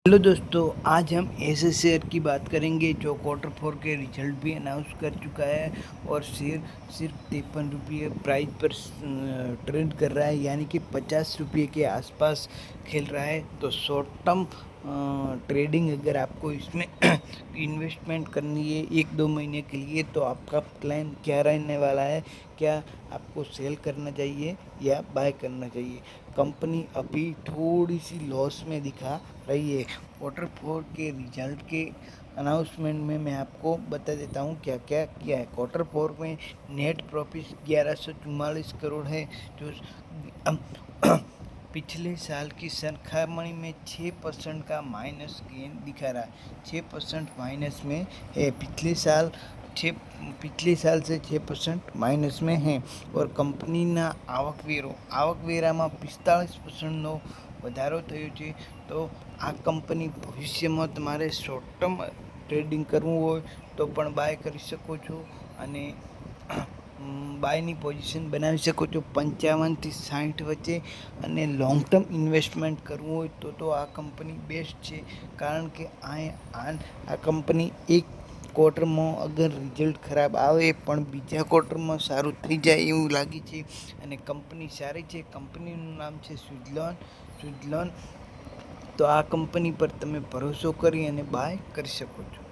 Hello दोस्तों, आज हम ऐसे शेयर की बात करेंगे जो क्वार्टर 4 के रिजल्ट भी अनाउंस कर चुका है और शेयर सिर्फ 53 रुपये प्राइस पर ट्रेड कर रहा है, यानी कि 50 रुपये के आसपास खेल रहा है। तो शॉर्ट टर्म ट्रेडिंग अगर आपको इसमें इन्वेस्टमेंट करनी है 1-2 महीने के लिए, तो आपका प्लान क्या रहने वाला है? क्या आपको सेल करना चाहिए या बाय करना चाहिए? कंपनी अभी थोड़ी सी लॉस में दिखा रही है। क्वार्टर 4 के रिजल्ट के अनाउंसमेंट में मैं आपको बता देता हूँ क्या क्या किया है। क्वार्टर 4 में नेट प्रॉफिट 1144 करोड़ है, जो पिछले साल की सरखामणी में 6% का माइनस गेन दिखा रहा है। 6% माइनस में है, पिछले साल से 6% माइनस में है। और કંપનીના આવકવેરામાં 45%નો વધારો થયો છે। તો આ કંપની ભવિષ્યમાં તમારે શોર્ટ ટર્મ ટ્રેડિંગ કરવું હોય તો પણ બાય કરી શકો છો અને બાયની પોઝિશન બનાવી શકો છો 55 થી 60 વચ્ચે। અને લોંગ ટર્મ ઇન્વેસ્ટમેન્ટ કરવું હોય તો આ કંપની બેસ્ટ છે, કારણ કે આ કંપની એક ક્વાર્ટરમાં અગર રિઝલ્ટ ખરાબ આવે પણ બીજા ક્વાર્ટરમાં સારું થઈ જાય એવું લાગે છે અને કંપની સારી છે। કંપનીનું નામ છે સ્વિઝરલેન્ડ। તો આ કંપની પર તમે ભરોસો કરી અને બાય કરી શકો છો।